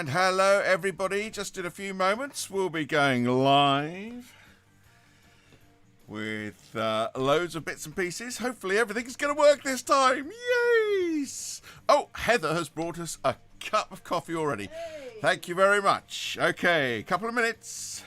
And hello everybody, just in a few moments we'll be going live with loads of bits and pieces. Hopefully everything's going to work this time. Yes! Oh, Heather has brought us a cup of coffee already. Hey. Thank you very much. Okay, couple of minutes.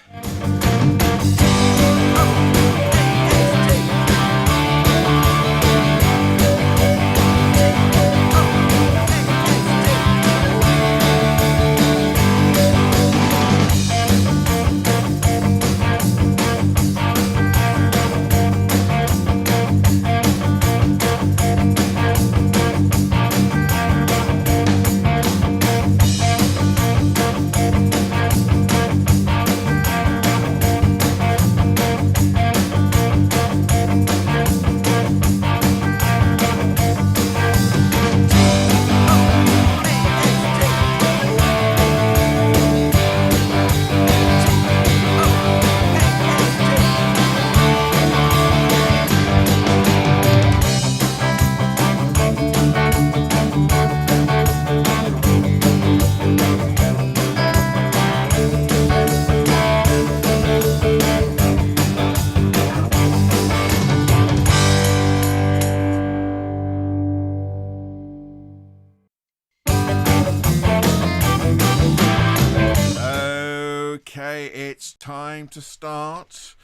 It's time to start.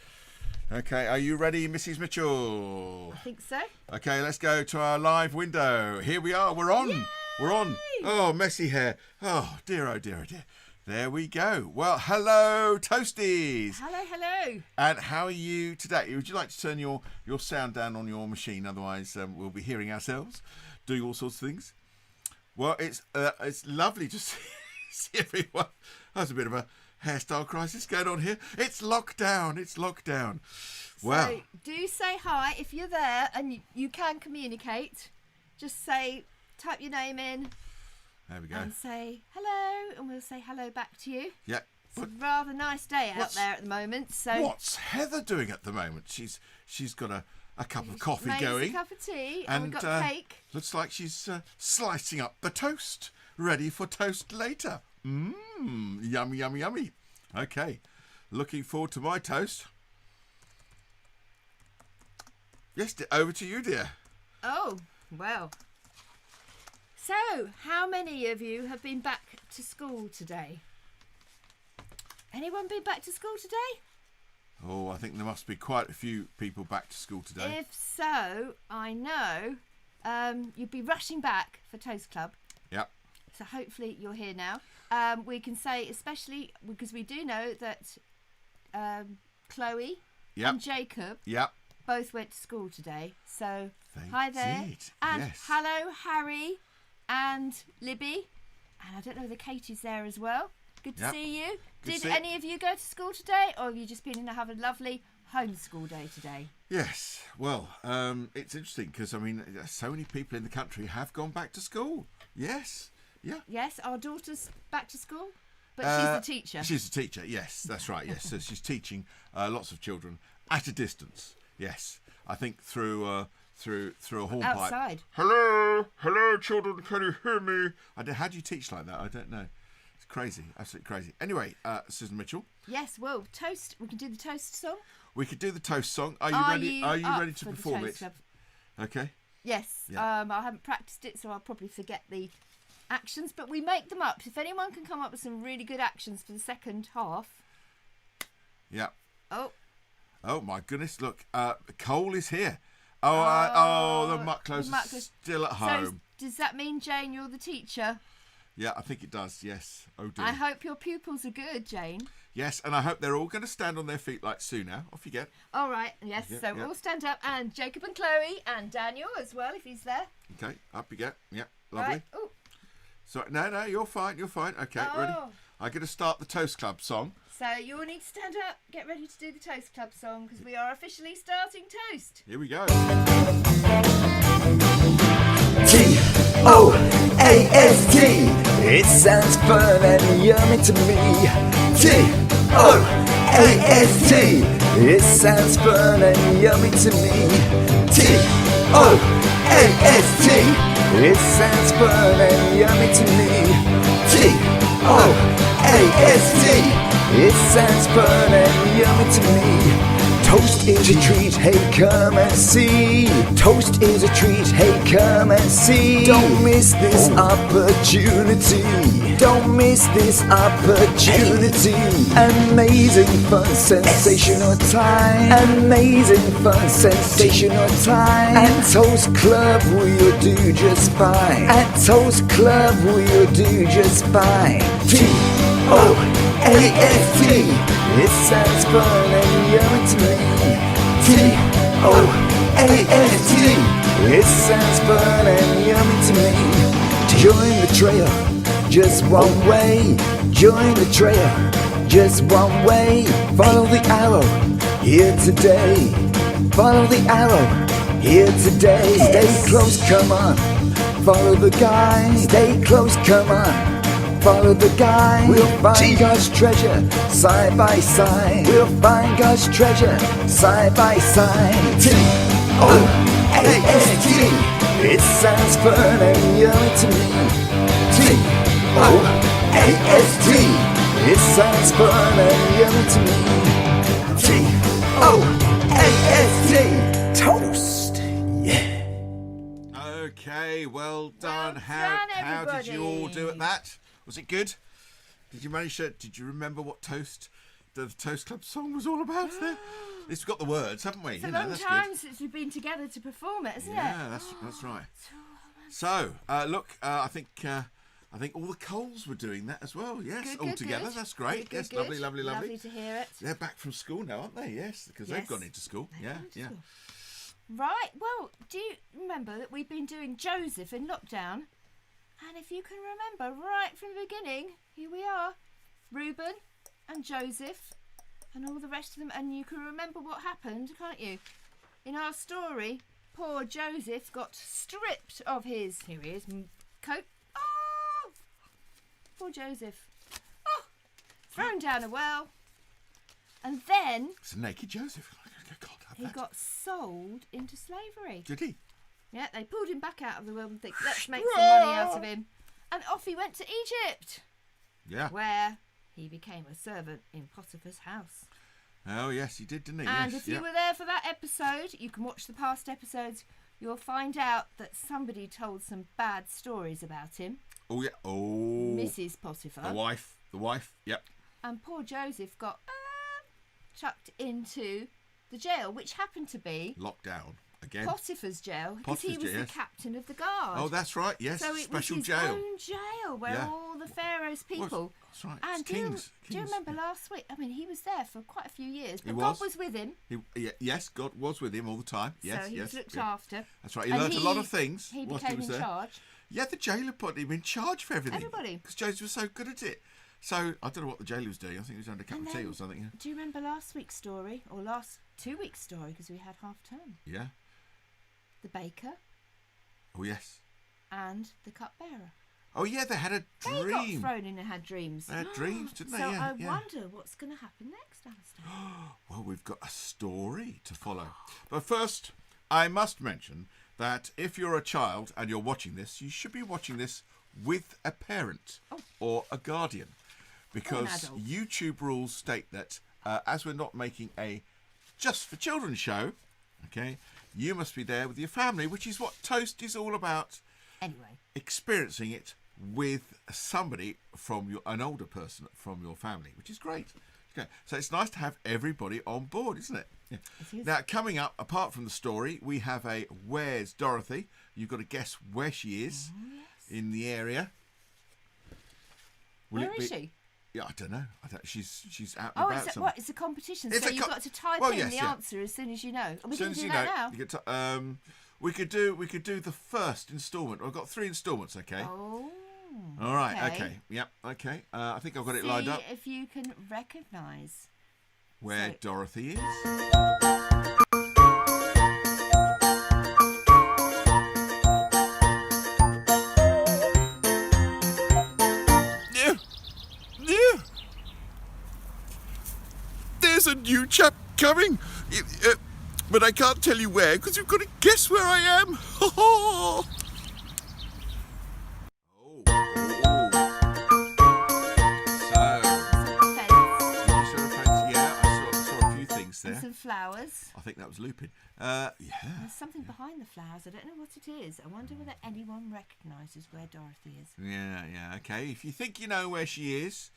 Okay, are you ready, Mrs. Mitchell? I think so. Okay, let's go to our live window. Here we are. We're on. Yay! We're on. Oh, messy hair. Oh, dear, oh, dear, oh, dear. There we go. Well, hello, Toasties. Hello. And how are you today? Would you like to turn your sound down on your machine? Otherwise, we'll be hearing ourselves doing all sorts of things. Well, it's lovely to see everyone. That's a bit of a hairstyle crisis going on here. It's lockdown. Wow. So do say hi if you're there and you can communicate. Just type your name in. There we go. And say hello, and we'll say hello back to you. Yeah. It's a rather nice day out there at the moment. So what's Heather doing at the moment? She's got a cup of coffee going. A cup of tea, and we've got cake. Looks like she's slicing up the toast, ready for toast later. Yummy, yummy, yummy. Okay, looking forward to my toast. Yes, over to you, dear. Oh, well. So, how many of you have been back to school today? Anyone been back to school today? Oh, I think there must be quite a few people back to school today. If so, I know you'd be rushing back for Toast Club. Yep. So hopefully you're here now. We can say, especially because we do know that Chloe and Jacob both went to school today. So hi there. And hello, Harry and Libby. And I don't know whether Katie's there as well. Good to see you. Did any of you go to school today, or have you just been have a lovely homeschool day today? Yes. Well, it's interesting because, I mean, so many people in the country have gone back to school. Yes. Yeah. Yes, our daughter's back to school, but she's the teacher. She's the teacher, yes, that's right, yes. So she's teaching lots of children at a distance, yes. I think through a hornpipe. Outside. Hello, children, can you hear me? How do you teach like that? I don't know. It's crazy, absolutely crazy. Anyway, Susan Mitchell. Yes, well, toast. We can do the toast song. We could do the toast song. Are you ready? Are you ready to perform it? Okay. Yes. Yeah. I haven't practiced it, so I'll probably forget the actions, but we make them up. If anyone can come up with some really good actions for the second half. Yeah. Oh my goodness, look, Cole is here. The Mucklows are still at home. So does that mean, Jane, you're the teacher? Yeah, I think it does, yes. Oh dear. I hope your pupils are good, Jane. Yes, and I hope they're all going to stand on their feet like Sue now. Off you get. All right, yes, we'll all stand up, and Jacob and Chloe and Daniel as well, if he's there. Okay, up you get. Yeah, lovely. Right. Oh. So, no, you're fine. Okay, ready? I'm going to start the Toast Club song. So you all need to stand up, get ready to do the Toast Club song, because we are officially starting Toast. Here we go. Toast. It sounds fun and yummy to me. Toast. It sounds fun and yummy to me. Toast. It sounds fun and yummy to me. T-O-A-S-T. It sounds fun and yummy to me. Toast is a treat, hey come and see. Toast is a treat, hey come and see. Don't miss this opportunity. Don't miss this opportunity. Amazing fun, sensational time. Amazing fun, sensational time. At Toast Club we'll do just fine. At Toast Club we'll do just fine. T-O-A-S-T. It sounds fun and yummy to me. T-O-A-S-T. It sounds fun and yummy to me. Join the trail, just one way. Join the trail, just one way. Follow the arrow, here today. Follow the arrow, here today. Stay close, come on. Follow the guide. Stay close, come on. Follow the guide. We'll find God's treasure side by side. We'll find God's treasure side by side. T-O-A-S-T. It sounds fun and yummy to me. T-O-A-S-T. It sounds fun and yummy to me. T-O-A-S-T. Toast. Yeah. Okay, well done. How did you all do at that? Was it good? Did you manage to? Did you remember what the Toast Club song was all about? There, at least we've got the words, haven't we? It's a long time since we've been together to perform it, isn't it? Yeah, that's right. So look, I think all the Coles were doing that as well. Yes, all together. Good. That's great. Good, yes, good. Lovely. Lovely to hear it. They're back from school now, aren't they? Yes, because they've gone into school. Yeah. Right. Well, do you remember that we've been doing Joseph in lockdown? And if you can remember right from the beginning, here we are, Reuben and Joseph and all the rest of them. And you can remember what happened, can't you? In our story, poor Joseph got stripped of his, here he is, coat. Oh! Poor Joseph. Oh! Thrown down a well. And then... It's a naked Joseph. He got sold into slavery. Did he? Yeah, they pulled him back out of the world and think, let's make some money out of him. And off he went to Egypt. Yeah. Where he became a servant in Potiphar's house. Oh, yes, he did, didn't he? And if you were there for that episode, you can watch the past episodes, you'll find out that somebody told some bad stories about him. Oh, yeah. Oh. Mrs. Potiphar. The wife, yep. And poor Joseph got chucked into the jail, which happened to be... Locked down. Again. Potiphar's jail, because he was the captain of the guard. Oh, that's right, yes. So it special was his jail. Own jail where all the Pharaoh's people. That's right. And Kings. Do you remember last week? I mean, he was there for quite a few years, but God was with him. Yes, God was with him all the time. Yes, so he was looked after. That's right. He learned a lot of things. He became in charge. Yeah, the jailer put him in charge for everything. Everybody. Because Joseph was so good at it. So I don't know what the jailer was doing. I think he was having a cup of tea or something. Yeah. Do you remember last week's story, or last 2 weeks' story, because we had half term? Yeah. The baker. Oh, yes. And the cupbearer. Oh, yeah, they had a dream. They got thrown in and had dreams. They had dreams, didn't they? So yeah, I wonder what's going to happen next, Alistair. Well, we've got a story to follow. But first, I must mention that if you're a child and you're watching this, you should be watching this with a parent or a guardian. Because YouTube rules state that as we're not making a just for children show, okay, you must be there with your family, which is what Toast is all about. Anyway. Experiencing it with somebody from an older person from your family, which is great. Okay, so it's nice to have everybody on board, isn't it? Yeah. It is. Now, coming up, apart from the story, we have a Where's Dorothy? You've got to guess where she is in the area. Where is she? Yeah, I don't know. She's out and about. It's a competition, so you've got to type in the answer as soon as you know. We can do that now. You get to, we could do the first instalment. I've got 3 installments, okay? Oh. All right, okay. Yep, okay. I think I've got it lined up. See if you can recognise where Dorothy is. There's a new chap coming, but I can't tell you where because you've got to guess where I am. flowers. I think that was Lupin. Yeah. There's something behind the flowers. I don't know what it is. I wonder whether anyone recognises where Dorothy is. Yeah, okay. If you think you know where she is,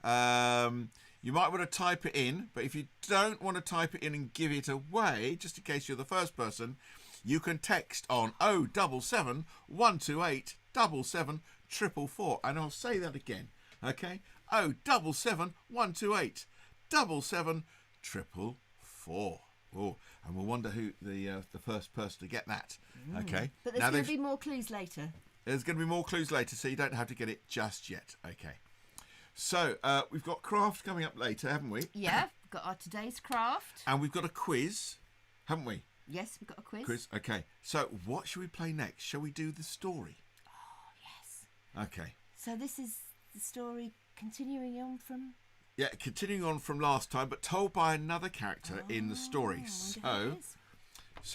you might want to type it in. But if you don't want to type it in and give it away, just in case you're the first person, you can text on 077 128 77 444. And I'll say that again, okay? 077 128 77 444. Oh, and we'll wonder who the first person to get that. Okay. But there's going to be more clues later. There's going to be more clues later, so you don't have to get it just yet. Okay. So we've got craft coming up later, haven't we? Yeah, we've got our today's craft. And we've got a quiz, haven't we? Yes, we've got a quiz. Okay. So what shall we play next? Shall we do the story? Oh, yes. Okay. So this is the story continuing on from... Yeah, continuing on from last time, but told by another character in the story. So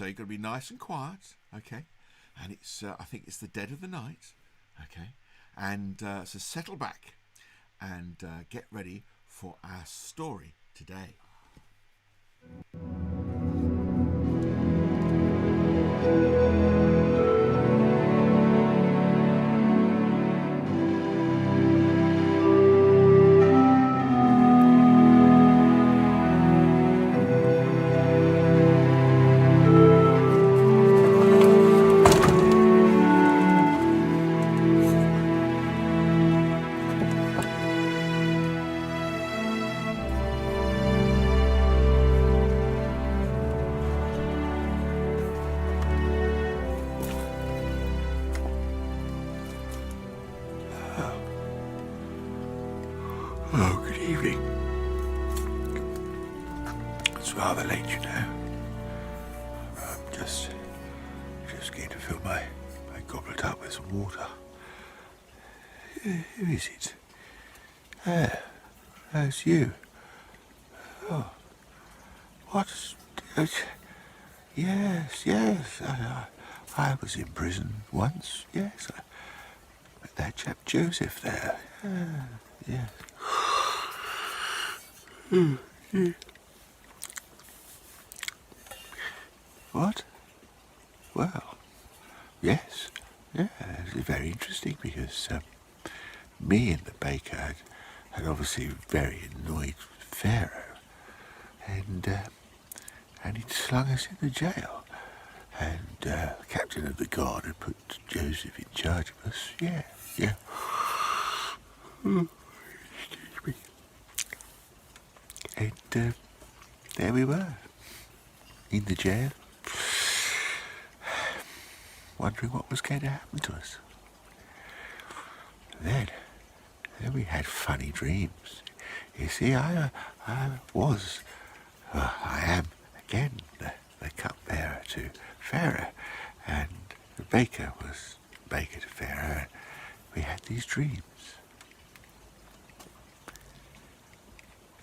you've got to be nice and quiet, okay? And it's, I think it's the dead of the night, okay? And so settle back and get ready for our story today. Oh, good evening. It's rather late, you know. I'm just going to fill my goblet up with some water. Who is it? It's you. Oh, what? Yes. I was in prison once. Yes, I met that chap Joseph there. Yes. What? Well, yes. Yeah, it's very interesting because me and the baker had obviously very annoyed Pharaoh, and he'd slung us in the jail. And the captain of the guard had put Joseph in charge of us. Yeah. Excuse me. And there we were, in the jail, wondering what was going to happen to us. Then we had funny dreams. You see, I am again the cupbearer to Pharaoh, and the baker was baker to Pharaoh, and we had these dreams.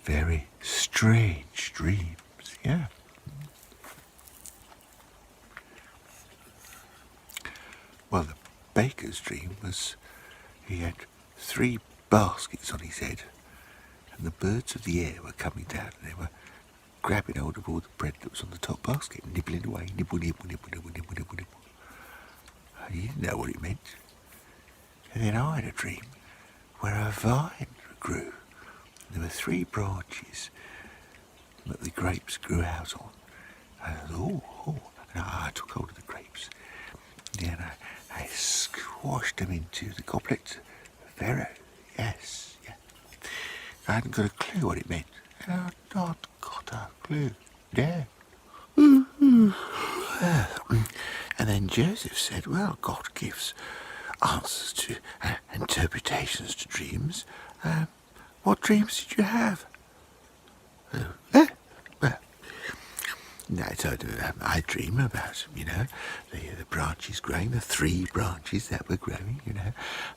Very strange dreams, yeah. Well, the baker's dream was he had 3 baskets on his head, and the birds of the air were coming down, and they were grabbing hold of all the bread that was on the top basket, nibbling away, nibble. And he didn't know what it meant. And then I had a dream where a vine grew. There were 3 branches that the grapes grew out on. And I thought, and I took hold of the grapes. And then I squashed them into the goblet of Pharaoh. Yes, yeah. I hadn't got a clue what it meant. And I'd not got a clue. Yeah. And then Joseph said, well, God gives answers to interpretations to dreams. What dreams did you have? I dream about, the branches growing, the 3 branches that were growing,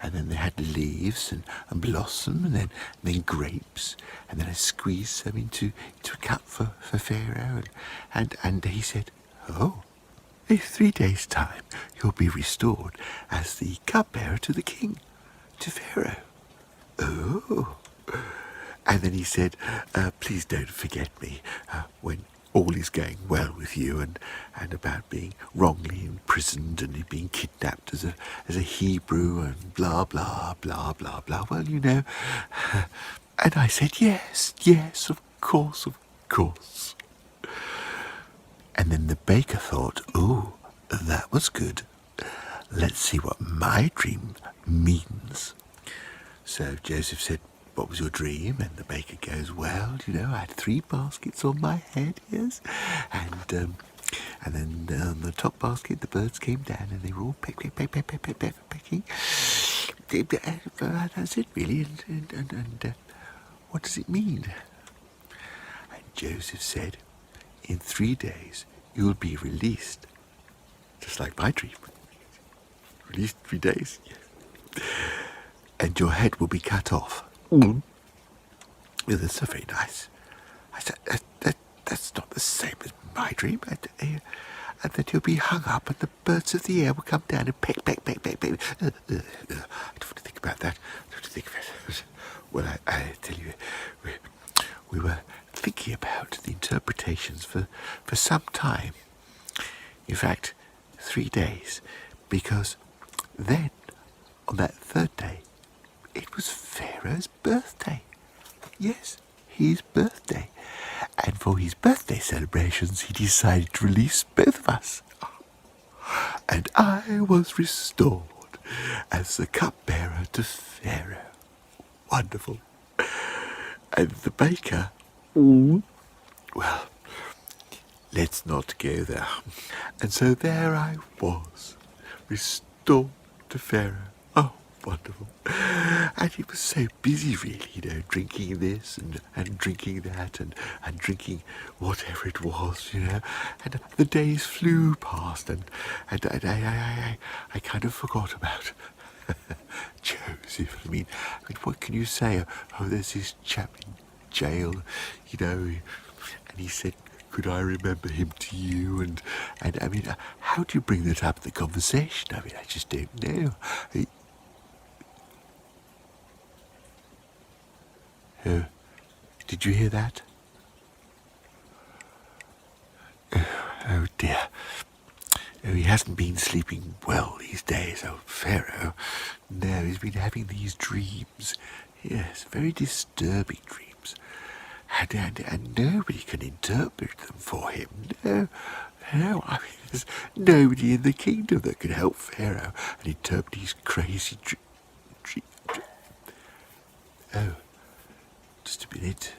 and then they had leaves and blossom, and then grapes, and then I squeezed them into a cup for Pharaoh, and he said, oh, in 3 days' time you'll be restored as the cupbearer to the king, to Pharaoh. Oh. And then he said, please don't forget me when all is going well with you, and about being wrongly imprisoned and being kidnapped as a Hebrew and blah blah blah blah blah. Well, you know, and I said yes, of course. And then the baker thought, oh, that was good. Let's see what my dream means. So Joseph said, what was your dream? And the baker goes, well, you know, I had 3 baskets on my head, yes. And then on the top basket, the birds came down and they were all pecking. That's it, really. And what does it mean? And Joseph said, in 3 days, you'll be released. Just like my dream. Released 3 days, yes. And your head will be cut off. Well, that's so very nice. I said, that's not the same as my dream. And that you'll be hung up and the birds of the air will come down and peck. I don't want to think about that. Well, I tell you, we were thinking about the interpretations for some time. In fact, 3 days. Because then, on that 3rd day, it was Pharaoh's birthday. Yes, his birthday. And for his birthday celebrations, he decided to release both of us. And I was restored as the cupbearer to Pharaoh. Wonderful. And the baker, well, let's not go there. And so there I was, restored to Pharaoh. Oh, wonderful. And he was so busy, really, you know, drinking this and drinking that and drinking whatever it was, you know. And the days flew past and I kind of forgot about Joseph. I mean, what can you say? Oh, there's this chap in jail, you know, and he said, could I remember him to you? And I mean, how do you bring that up in the conversation? I mean, I just don't know. Oh, did you hear that? Oh dear. Oh, he hasn't been sleeping well these days, old Pharaoh. No, he's been having these dreams. Yes, very disturbing dreams. And nobody can interpret them for him. No, I mean, there's nobody in the kingdom that can help Pharaoh and interpret his crazy dreams. Oh, just a minute.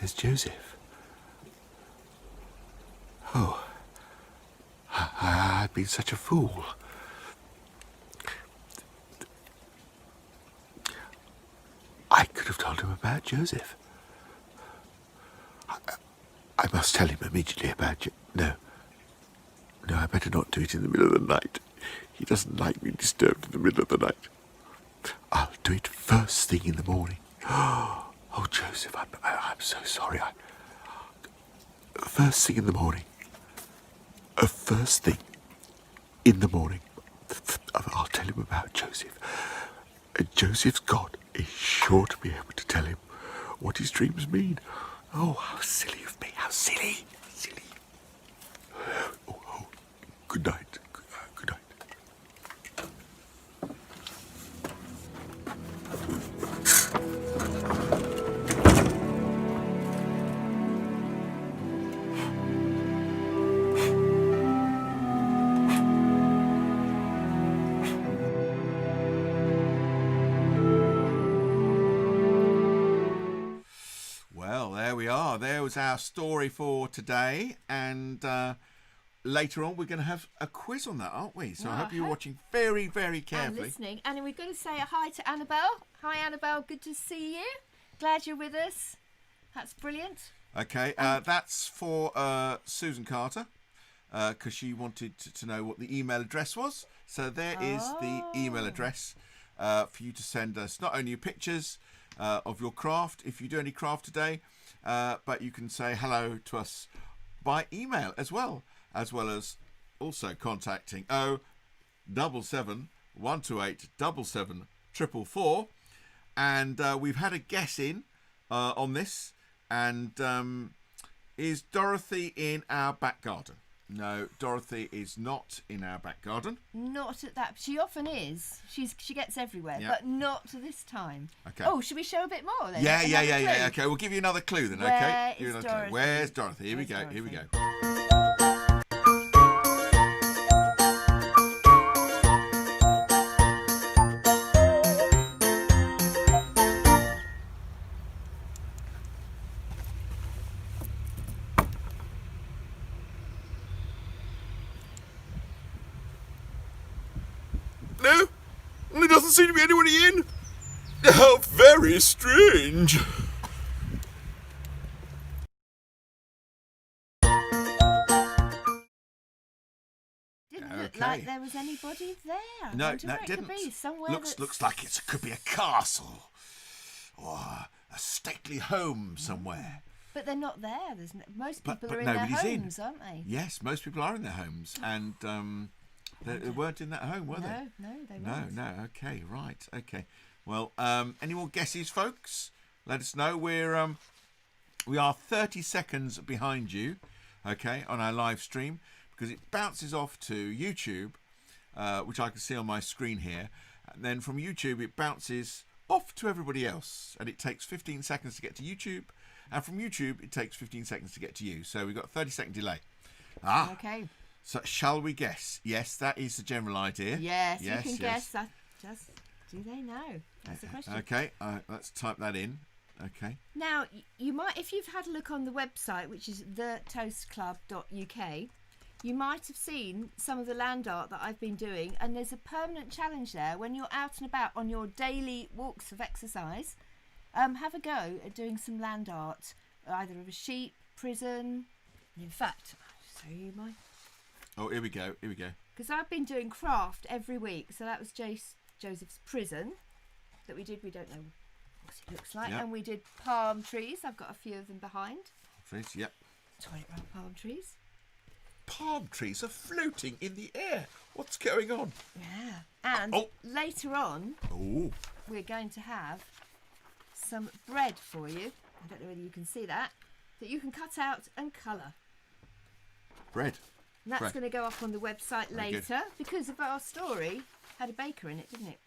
There's Joseph. Oh, I've been such a fool. I could have told him about Joseph. I must tell him immediately about you. No, I better not do it in the middle of the night. He doesn't like me disturbed in the middle of the night. I'll do it first thing in the morning. Oh, Joseph, I'm so sorry. First thing in the morning. First thing in the morning. I'll tell him about Joseph. And Joseph's God is sure to be able to tell him what his dreams mean. Oh, how silly of me. How silly. Silly. Oh, good night. Good night. There was our story for today, and later on we're going to have a quiz on that, aren't we? So I hope you're watching very, very carefully. And listening. And we've got to say hi to Annabelle. Hi, Annabelle. Good to see you. Glad you're with us. That's brilliant. Okay, that's for Susan Carter, because she wanted to know what the email address was. So there is the email address for you to send us not only your pictures of your craft, if you do any craft today, but you can say hello to us by email as well as also contacting 077 128 77 444. And we've had a guess in on this, and Is Dorothy in our back garden? No, Dorothy is not in our back garden. Not at that. She often is. She gets everywhere, Yeah. but not this time. Okay. Oh, should we show a bit more then? Yeah. Another clue? Okay, we'll give you another clue then. Where Okay. is Give you another Dorothy? clue. Where's Dorothy? Here Where's we go. Dorothy? Here we go. No, there doesn't seem to be anybody in. How very strange. Didn't look like there was anybody there. I No, wonder no, where it it could didn't. be. Somewhere Looks like it could be a castle or a stately home somewhere. But they're not there. Most But- people but are in their nobody's in. homes, aren't they? Yes, most people are in their homes, and they weren't in that home, were they? No, they No, weren't. no. Okay, right. Okay. Well, any more guesses, folks? Let us know. We are 30 seconds behind you, okay, on our live stream because it bounces off to YouTube, which I can see on my screen here, and then from YouTube it bounces off to everybody else, and it takes 15 seconds to get to YouTube, and from YouTube it takes 15 seconds to get to you. So we've got a 30-second delay. Okay. So shall we guess? Yes, that is the general idea. Yes, you can guess that. Do they know? That's the question. Okay, let's type that in. Okay. Now, you might, if you've had a look on the website, which is thetoastclub.uk, you might have seen some of the land art that I've been doing, and there's a permanent challenge there. When you're out and about on your daily walks of exercise, have a go at doing some land art, either of a sheep, prison, and in fact, I'll show you my... Oh, here we go. Here we go. Because I've been doing craft every week, so that was Joseph's prison that we did. We don't know what it looks like. Yep. And we did palm trees. I've got a few of them behind. Trees, yep. Toilet roll palm trees. Palm trees are floating in the air. What's going on? Yeah. And later on, we're going to have some bread for you. I don't know whether you can see that you can cut out and colour. Bread. And that's Bread. going to go up on the website Very good. later because of our story had a baker in it, didn't it?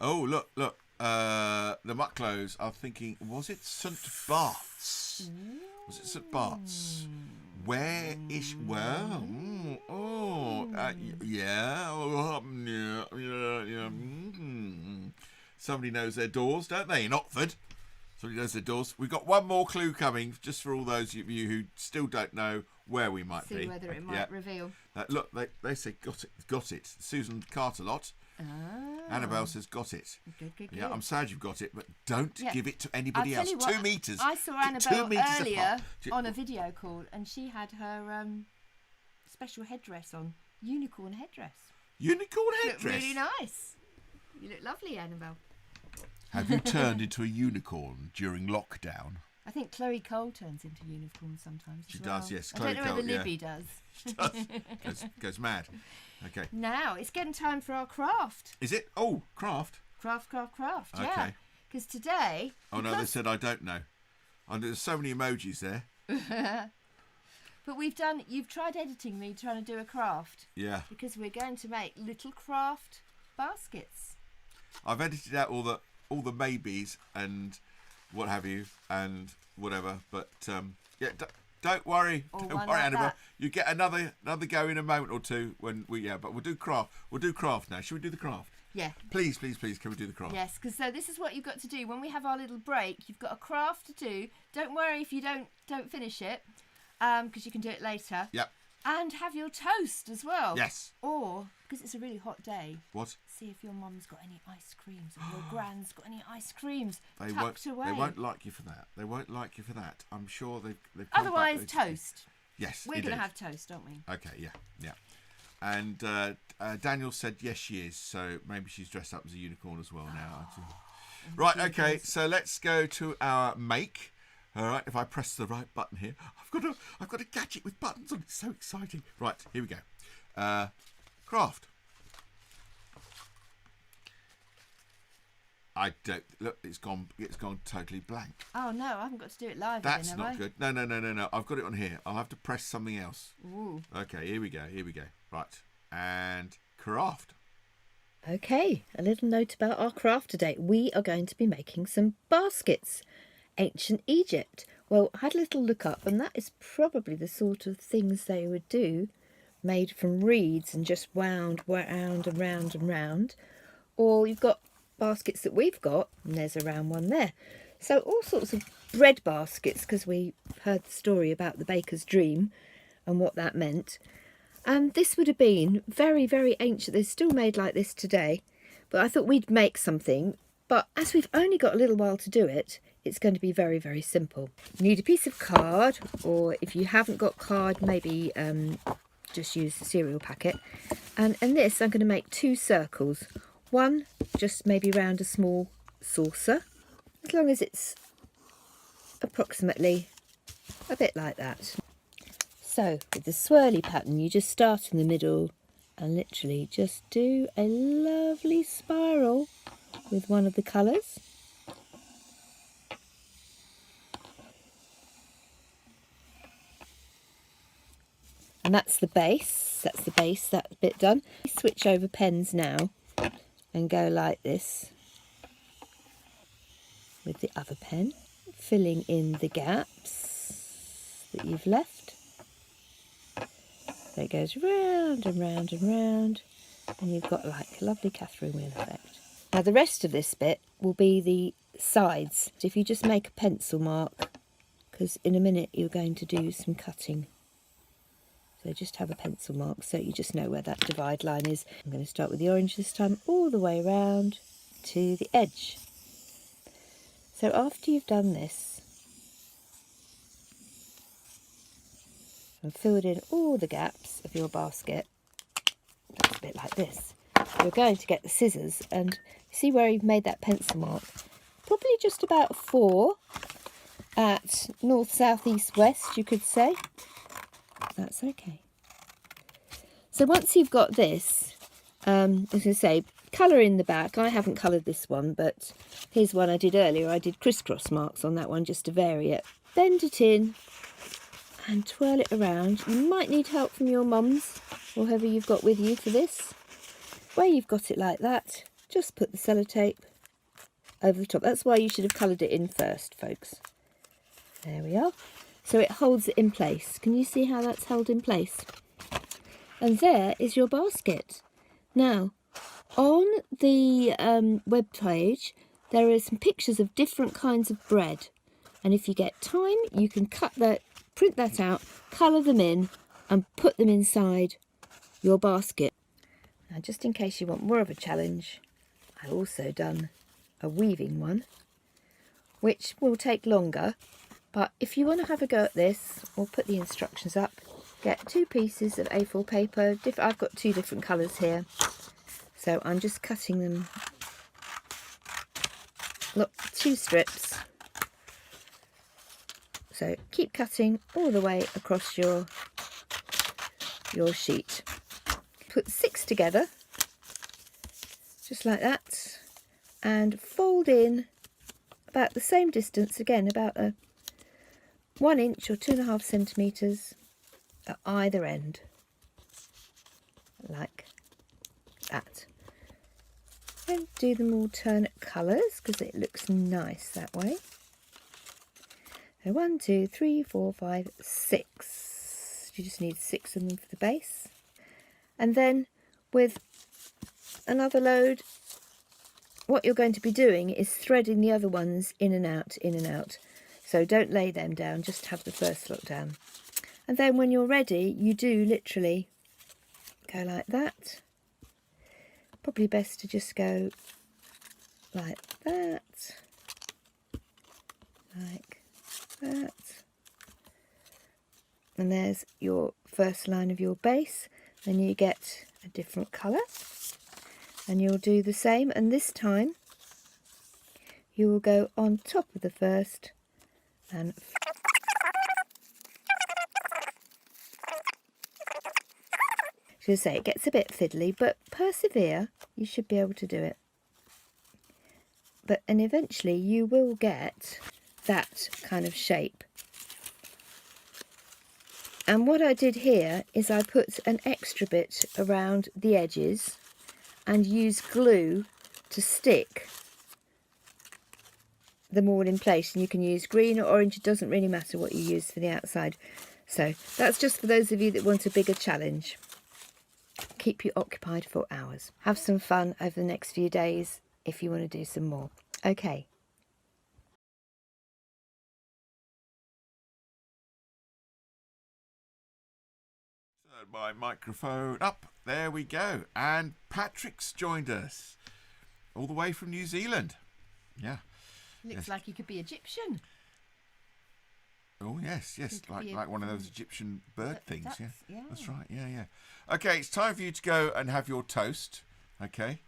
Oh, look. The Mucklows are thinking, was it St. Bart's? Was it St. Bart's? Where is... Well... yeah. Somebody knows their doors, don't they, in Oxford? Somebody knows their doors. We've got one more clue coming, just for all those of you who still don't know where we might be. See whether it might reveal. Look, they say got it. Susan Carter-Lot. Annabelle says got it. Good. Yeah, I'm sad you've got it, but don't give it to anybody I'll else. tell you what, 2 meters. I saw Keep 2 Annabelle meters earlier apart. on a video call, and she had her special headdress on, unicorn headdress. Unicorn Looked headdress. really nice. You look lovely, Annabelle. Have you turned into a unicorn during lockdown? I think Chloe Cole turns into unicorn sometimes. She as well. does, yes. I Chloe don't know Cole, whether yeah. Libby does. She does. goes mad. Okay. Now it's getting time for our craft. Is it? Oh, craft. Craft. Yeah. Okay. Because today. Oh no, they said I don't know. Oh, there's so many emojis there. But you've tried editing me trying to do a craft. Yeah. Because we're going to make little craft baskets. I've edited out all the maybes and what have you and whatever, but yeah, don't worry, don't worry, like Annabelle. that. You get another go in a moment or two when but we'll do craft. We'll do craft now. Should we do the craft? Yeah. Please, can we do the craft? Yes, because so this is what you've got to do when we have our little break. You've got a craft to do. Don't worry if you don't finish it, because you can do it later. Yep. And have your toast as well. Yes. Or because it's a really hot day. What? See if your mum's got any ice creams or your grand's got any ice creams They tucked away. They won't like you for that. They won't like you for that. I'm sure they've come Otherwise, back. toast. Yes. We're going to indeed. have toast, aren't we? Okay. Yeah. And Daniel said yes, she is. So maybe she's dressed up as a unicorn as well now. Right. Okay. So let's go to our make. All right. If I press the right button here, I've got a gadget with buttons on. It's so exciting. Right. Here we go. Craft. I don't look. It's gone totally blank. Oh no, I haven't got to do it live. That's again, not good. No. I've got it on here. I'll have to press something else. Ooh. Okay, here we go. Right, and craft. Okay, a little note about our craft today. We are going to be making some baskets. Ancient Egypt. Well, I had a little look up, and that is probably the sort of things they would do, made from reeds and just wound and round. Or you've got baskets that we've got, and there's a round one there. So all sorts of bread baskets, because we heard the story about the baker's dream and what that meant. And this would have been very, very ancient. They're still made like this today. But I thought we'd make something. But as we've only got a little while to do it, it's going to be very, very simple. You need a piece of card, or if you haven't got card, maybe just use the cereal packet. And in this, I'm going to make 2 circles. One, just maybe round a small saucer, as long as it's approximately a bit like that. So with the swirly pattern, you just start in the middle and literally just do a lovely spiral with one of the colours. And that's the base, that bit done. Switch over pens now and go like this with the other pen, filling in the gaps that you've left. So it goes round and round and round, and you've got like a lovely Catherine wheel effect. Now the rest of this bit will be the sides. If you just make a pencil mark, because in a minute you're going to do some cutting. So just have a pencil mark so you just know where that divide line is. I'm going to start with the orange this time, all the way around to the edge. So after you've done this and filled in all the gaps of your basket, that's a bit like this, you're going to get the scissors and see where you've made that pencil mark. Probably just about 4 at north, south, east, west, you could say. That's okay. So once you've got this, I was going to say, colour in the back. I haven't coloured this one, but here's one I did earlier. I did crisscross marks on that one just to vary it. Bend it in and twirl it around. You might need help from your mums or whoever you've got with you for this. Where you've got it like that, just put the sellotape over the top. That's why you should have coloured it in first, folks. There we are. So it holds it in place. Can you see how that's held in place? And there is your basket. Now, on the web page, there are some pictures of different kinds of bread. And if you get time, you can print that out, colour them in, and put them inside your basket. Now, just in case you want more of a challenge, I've also done a weaving one, which will take longer. But if you want to have a go at this, we'll put the instructions up. Get 2 pieces of A4 paper. I've got 2 different colours here. So I'm just cutting them. Look, 2 strips. So keep cutting all the way across your sheet. Put 6 together, just like that. And fold in about the same distance, again, about a 1 inch or 2.5 centimetres at either end, like that. And do them alternate colours because it looks nice that way. So 1, 2, 3, 4, 5, 6. You just need 6 of them for the base. And then with another load, what you're going to be doing is threading the other ones in and out, in and out. So don't lay them down, just have the first lot down. And then when you're ready, you do literally go like that. Probably best to just go like that, like that. And there's your first line of your base. Then you get a different colour. And you'll do the same. And this time, you will go on top of the first and I was going to say, it gets a bit fiddly, but persevere, you should be able to do it. and eventually you will get that kind of shape. And what I did here is I put an extra bit around the edges and used glue to stick them all in place. And you can use green or orange, it doesn't really matter what you use for the outside. So that's just for those of you that want a bigger challenge. Keep you occupied for hours. Have some fun over the next few days if you want to do some more. Okay. So my microphone up. There we go. And Patrick's joined us all the way from New Zealand. Yeah. Looks like he could be Egyptian. Oh yes, like one of those Egyptian bird things. Yeah, that's right. Yeah. Okay, it's time for you to go and have your toast. Okay.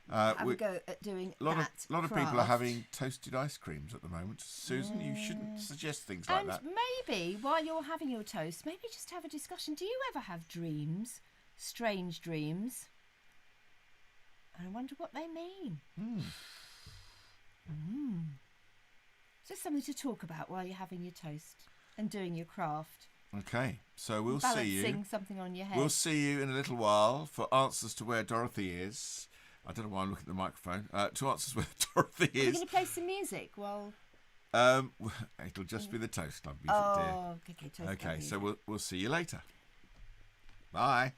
Have a go at doing a lot of people are having toasted ice creams at the moment. Susan, you shouldn't suggest things like that. And maybe while you're having your toast, maybe just have a discussion. Do you ever have dreams, strange dreams? And I wonder what they mean. Just something to talk about while you're having your toast and doing your craft. Okay, so we'll see you. Balancing something on your head. We'll see you in a little while for answers to where Dorothy is. I don't know why I'm looking at the microphone. To answers where Dorothy is. Are you going to play some music? Well, it'll just be the Toast Club music, dear. Okay, Toast Club Okay, music. so we'll see you later. Bye.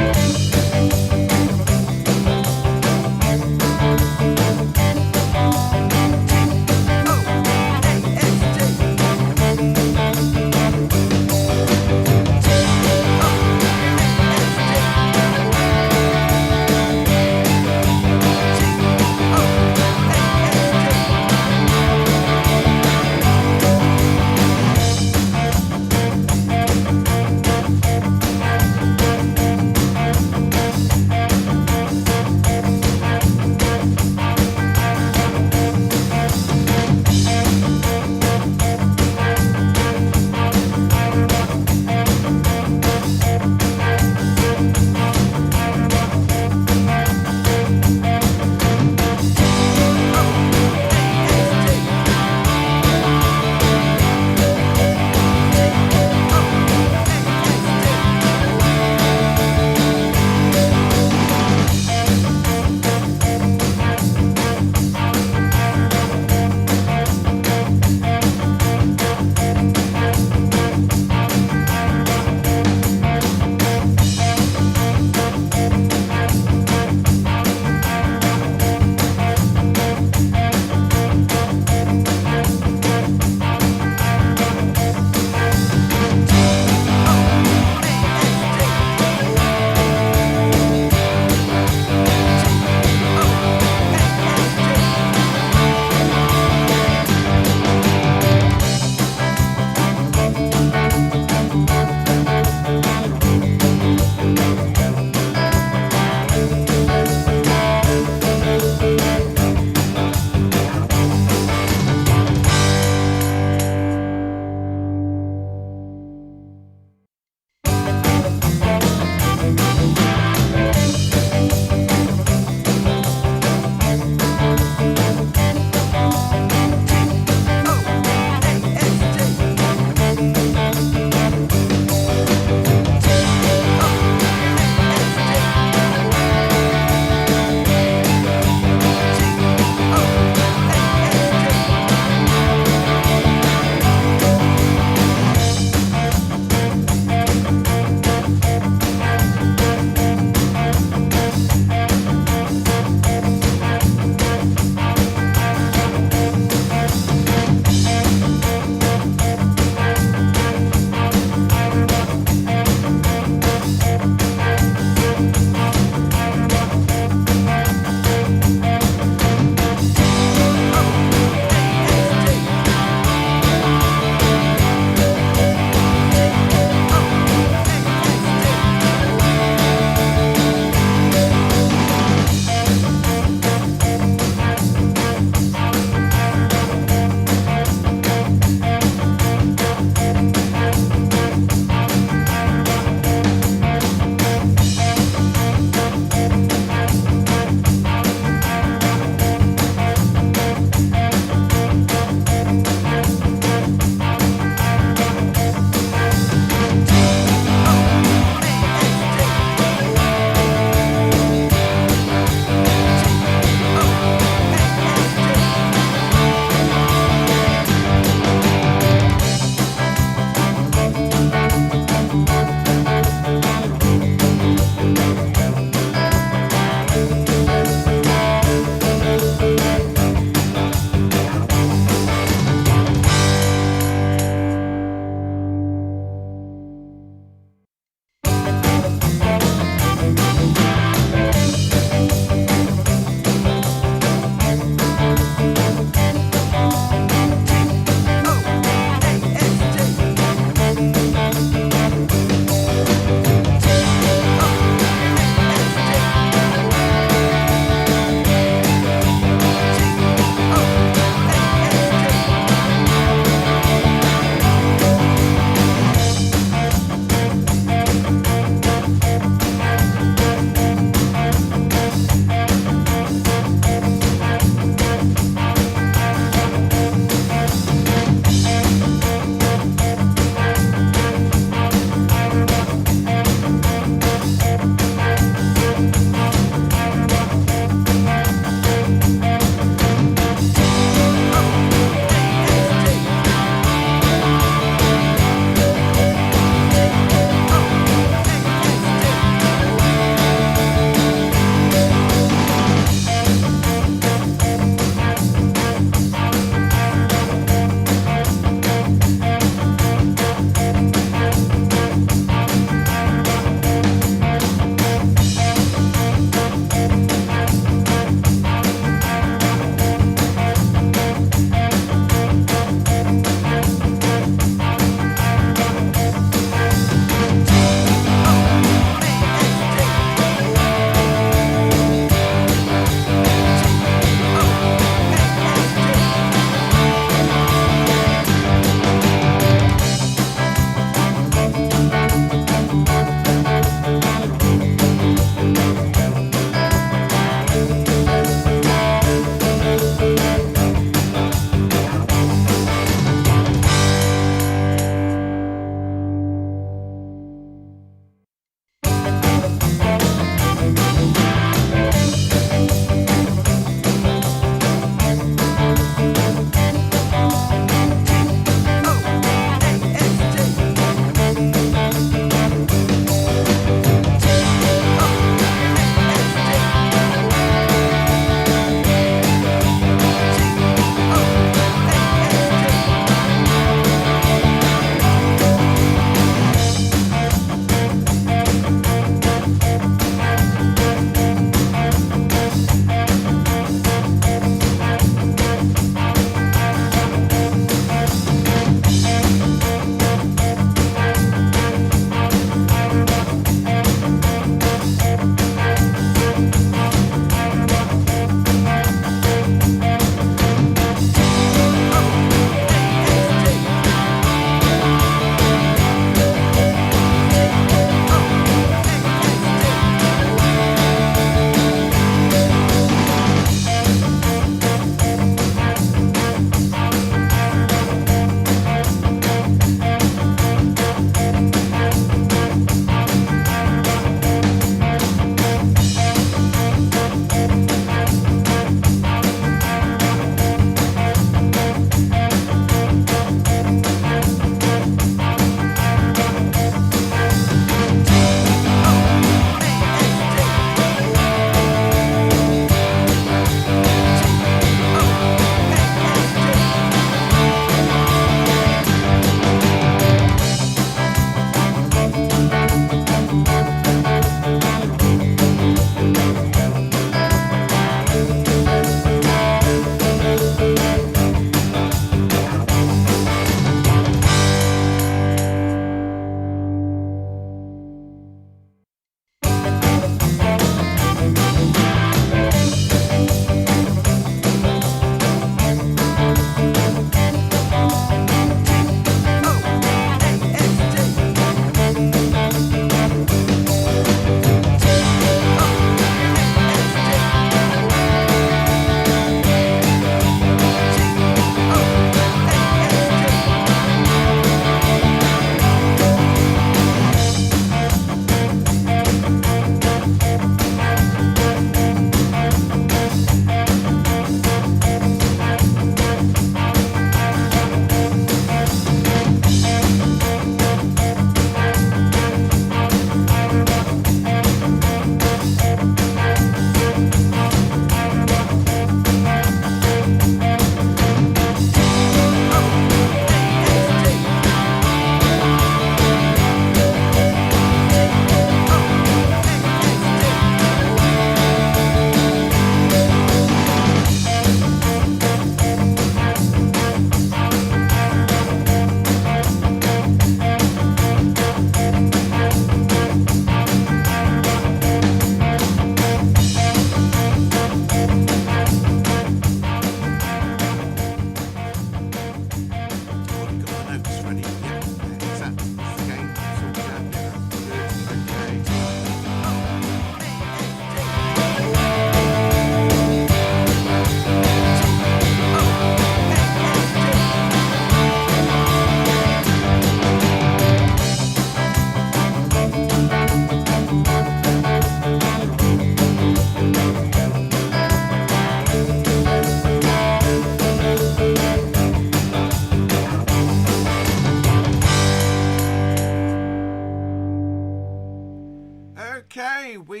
we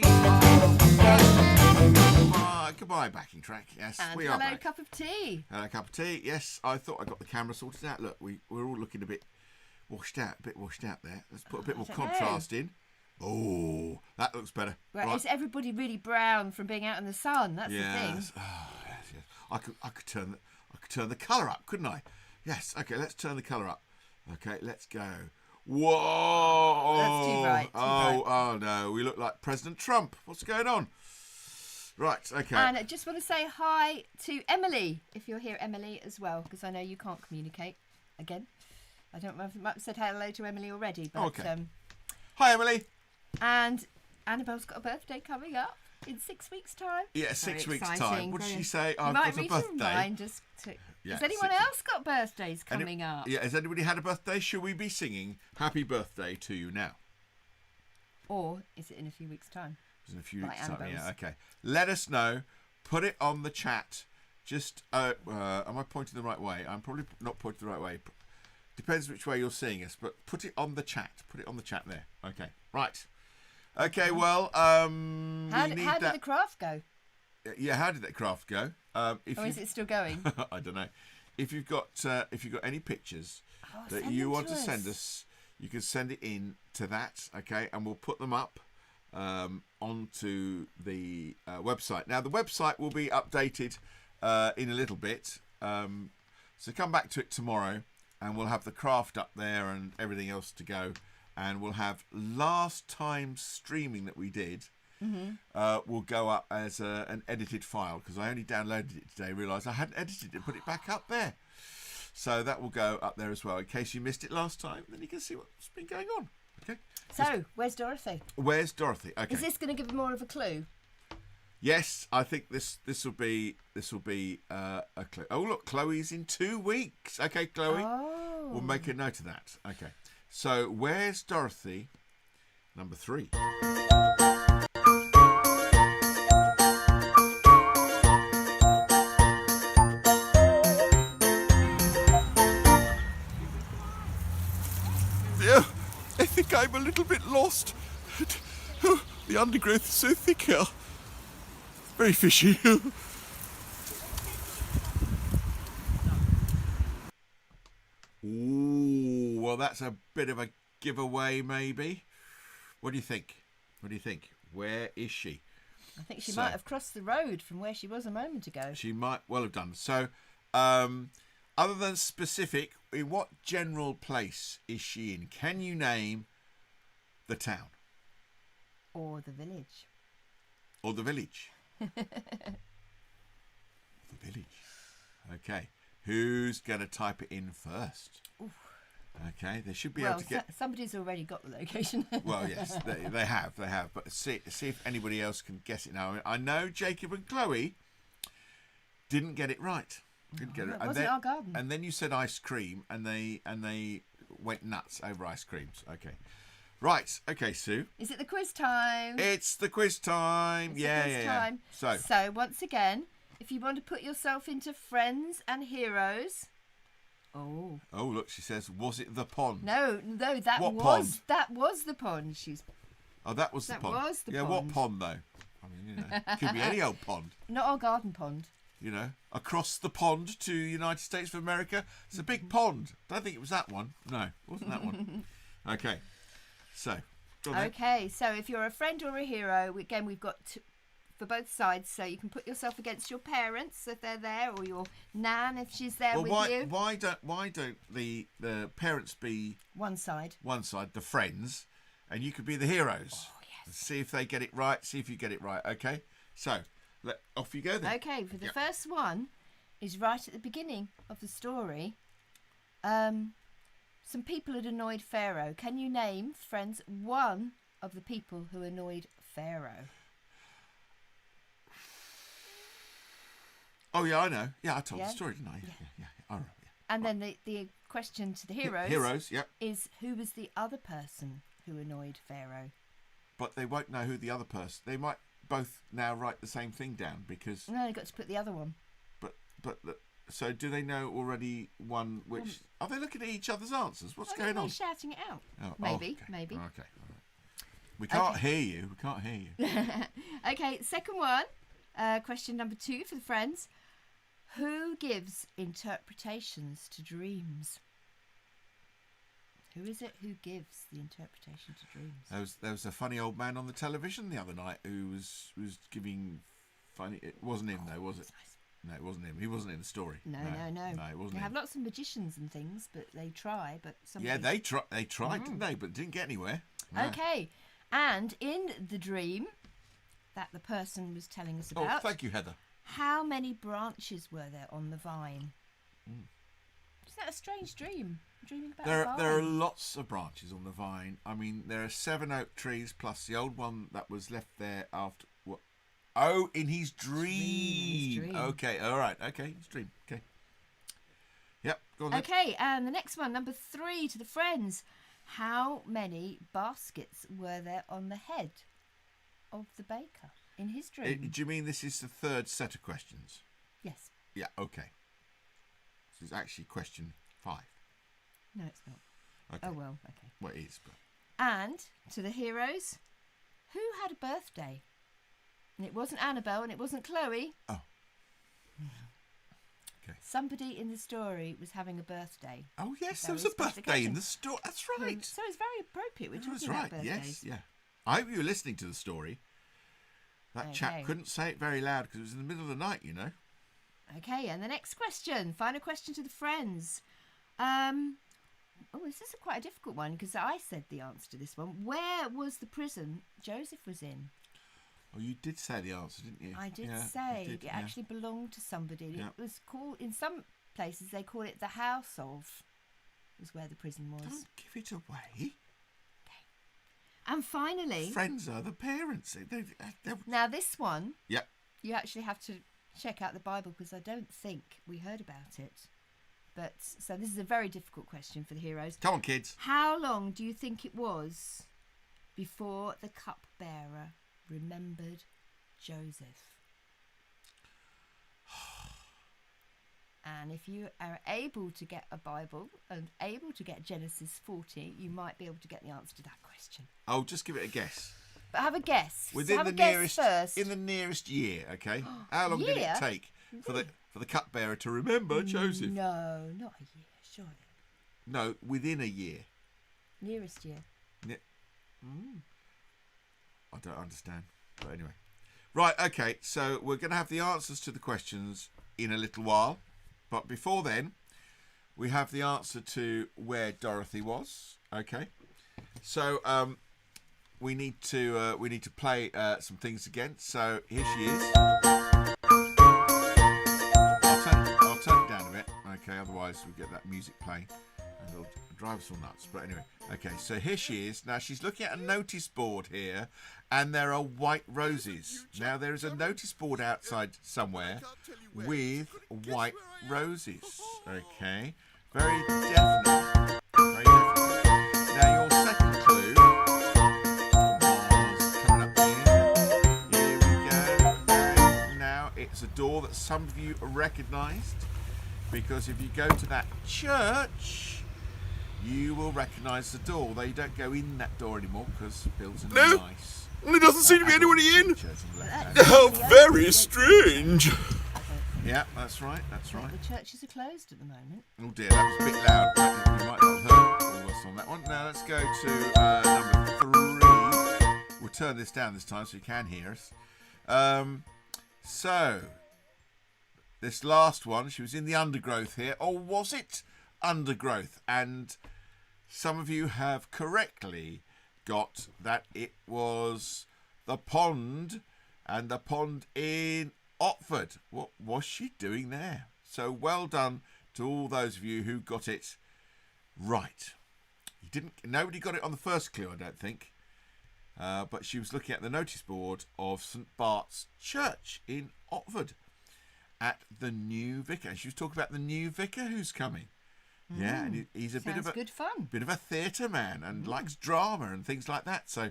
are goodbye backing track. Yes, And we are hello, back. cup of tea. Hello, cup of tea. Yes, I thought I got the camera sorted out. Look, we're all looking a bit washed out there. Let's put a bit more I don't contrast in. Oh, that looks better. Right, is everybody really brown from being out in the sun? That's the thing. Yes. Oh, yes. I could turn the colour up, couldn't I? Yes. Okay, let's turn the colour up. Okay, let's go. Whoa! That's too bright. Oh no, we look like President Trump. What's going on? Right. Okay. And I just want to say hi to Emily, if you're here, Emily, as well, because I know you can't communicate. Again, I don't know if I said hello to Emily already, but Okay. Hi, Emily. And Annabelle's got a birthday coming up in 6 weeks' time. Yeah, 6 Very weeks' exciting, time. What did she brilliant. say? You I've might got a need to birthday. remind us to... Yeah, Has anyone 6 else got birthdays coming up? Yeah, has anybody had a birthday? Should we be singing "Happy Birthday" to you now? Or is it in a few weeks' time? It's in a few Like weeks' time. Yeah. Annabelle's. Okay. Let us know. Put it on the chat. Just am I pointing the right way? I'm probably not pointing the right way. Depends which way you're seeing us, but put it on the chat. Put it on the chat there. Okay. Right. Okay. Well, How did the craft go? Yeah. How did that craft go? Or is it still going? I don't know. If you've got any pictures that send you them want to to send us. us, you can send it in to that. Okay, and we'll put them up onto the website. Now the website will be updated in a little bit, so come back to it tomorrow, and we'll have the craft up there and everything else to go, and we'll have last time's streaming that we did. Will go up as an edited file, because I only downloaded it today, realised I hadn't edited it, put it back up there. So that will go up there as well. In case you missed it last time, then you can see what's been going on. Okay. So, where's Dorothy? Where's Dorothy? Okay. Is this going to give more of a clue? Yes, I think this will be a clue. Oh look, Chloe's in 2 weeks. Okay, Chloe. Oh. We'll make a note of that. Okay. So where's Dorothy? Number 3. I think I'm a little bit lost. The undergrowth is so thick here. Very fishy. Ooh, well, that's a bit of a giveaway, maybe. What do you think? Where is she? I think she might have crossed the road from where she was a moment ago. She might well have done. So, other than specific, in what general place is she in? Can you name the town? Or the village. Or the village? The village. Okay. Who's going to type it in first? Oof. Okay, they should be able to get... somebody's already got the location. Well, yes, they have. But see if anybody else can guess it now. I know Jacob and Chloe didn't get it right. Didn't get it. It wasn't our garden. And then you said ice cream, and they went nuts over ice creams. Okay, right. Okay, Sue. Is it the quiz time? It's the quiz time. It's the quiz time. So once again, if you want to put yourself into friends and heroes. Oh, look, she says, was it the pond? No, that What was pond? that was the pond. That was the That pond. was the yeah, pond. what pond though? I mean, could be any old pond. Not our garden pond. Across the pond to United States of America. It's a big pond. Don't think it was that one. No, it wasn't that one. Okay, so. go on then. Okay, so if you're a friend or a hero, again, we've got for both sides, so you can put yourself against your parents if they're there, or your nan if she's there with you. Why don't the parents be One side. the friends, and you could be the heroes? Oh, yes. See if they get it right. See if you get it right. Okay, so off you go then. Okay, for the first one is right at the beginning of the story. Some people had annoyed Pharaoh. Can you name, friends, one of the people who annoyed Pharaoh? Oh yeah, I know. Yeah, I told the story, didn't I? Yeah. All right. Yeah. And then the question to the heroes. Heroes, yep. Is who was the other person who annoyed Pharaoh? But they won't know who the other person. They might both now write the same thing down because. No, they got to put the other one. So do they know already one which? Are they looking at each other's answers? What's going on? They're shouting it out. Oh, Maybe. okay. Maybe. Okay. All We can't hear you. We can't hear you. Okay, second one. Question number 2 for the friends. Who gives interpretations to dreams? Who is it who gives the interpretation to dreams? There was a funny old man on the television the other night who was giving funny. It wasn't him though, was it? No, it wasn't him. He wasn't in the story. No. No, it wasn't They him. have lots of magicians and things, but they try. But somebody... Yeah, they tried, didn't they? But didn't get anywhere. No. Okay, and in the dream that the person was telling us about. Oh, thank you, Heather. How many branches were there on the vine? Isn't that a strange dream? Dreaming about a vine. There are lots of branches on the vine. I mean, there are 7 oak trees plus the old one that was left there after. What? Oh, in his dream. Okay, all right. Okay, his dream. Okay. Yep. Go on then. Okay, and the next one, number 3 to the friends. How many baskets were there on the head of the baker in his dream? Do you mean this is the 3rd set of questions? Yes. Yeah. Okay. This is actually question 5. No, it's not. Okay. Oh well. Okay. Well, it is. But... And to the heroes, who had a birthday? And it wasn't Annabelle, and it wasn't Chloe. Oh. Okay. Somebody in the story was having a birthday. Oh yes, Very there was a special birthday occasion. in the story. That's right. So it's very appropriate. We're That's talking about right. birthdays. Yes. Yeah. I hope you were listening to the story. That chap Okay. couldn't say it very loud because it was in the middle of the night, you know. Okay, and the next question, final question to the friends. This is quite a difficult one because I said the answer to this one. Where was the prison Joseph was in? Oh, you did say the answer, didn't you? I did Yeah, say you did, it actually belonged to somebody. Yeah. It was called, in some places they call it the house of, was where the prison was. Don't give it away. And finally, Friends are the parents. now this one, Yep. you actually have to check out the Bible because I don't think we heard about it. But so this is a very difficult question for the heroes. Come on, kids. How long do you think it was before the cupbearer remembered Joseph? And if you are able to get a Bible and able to get Genesis 40, you might be able to get the answer to that question. Oh, just give it a guess. But have a guess. Within have the a guess nearest, first. in the nearest year, okay? How long did Year? it take for the cupbearer to remember Joseph? No, not a year, surely. No, within a year. Nearest year. I don't understand. But anyway. Right, okay, so we're going to have the answers to the questions in a little while. But before then, we have the answer to where Dorothy was. Okay. So we need to play some things again. So here she is. I'll turn it down a bit. Okay, otherwise we get that music playing and it'll drive us all nuts. But anyway, okay, so here she is. Now she's looking at a notice board here, and there are white roses. Now there is a notice board outside somewhere with white roses. Okay, very definite. Very definite. Now your second clue was coming up here. Here we go. And now it's a door that some of you recognised, because if you go to that church, you will recognise the door. Though you don't go in that door anymore because Bill's in No. nice. Well, there doesn't seem to be anybody in. Church on the left-hand. How very strange. Yeah, that's right. That's right. The churches are closed at the moment. Oh dear, that was a bit loud. You might not have heard all of us on that one. Now let's go to number 3. We'll turn this down this time so you can hear us. So, this last one, she was in the undergrowth here. Or was it undergrowth? And some of you have correctly got that it was the pond, and the pond in Otford. What was she doing there? So well done to all those of you who got it right. Nobody got it on the first clue, I don't think. But she was looking at the notice board of St Bart's Church in Otford at the new vicar. And she was talking about the new vicar who's coming. Yeah, and he's a bit of a good fun. Bit of a theatre man and likes drama and things like that. So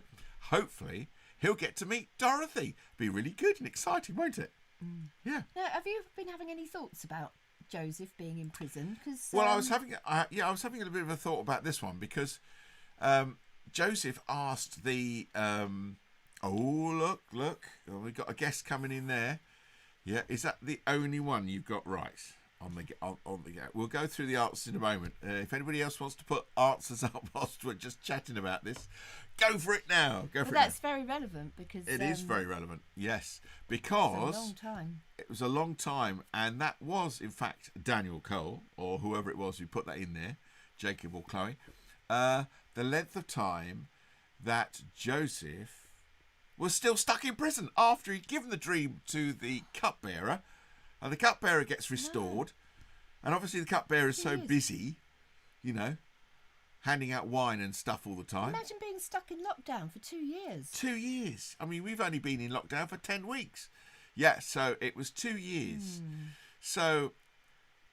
hopefully he'll get to meet Dorothy. Be really good and exciting, won't it? Yeah. Now, have you been having any thoughts about Joseph being in prison? Cause, Well, I was having a little bit of a thought about this one because Joseph asked the look, oh, we've got a guest coming in there. Yeah, is that the only one you've got right on the go? We'll go through the answers in a moment. If anybody else wants to put answers up whilst we're just chatting about this, go for it now. That's very relevant because it is very relevant. Yes, because it's a long time. It was a long time, and that was in fact Daniel Cole or whoever it was who put that in there, Jacob or Chloe. The length of time that Joseph was still stuck in prison after he'd given the dream to the cupbearer, and the cupbearer gets restored, and obviously the cupbearer is so busy, you know, handing out wine and stuff all the time. Imagine being stuck in lockdown for 2 years. 2 years. I mean, we've only been in lockdown for 10 weeks. Yeah, so it was 2 years. So,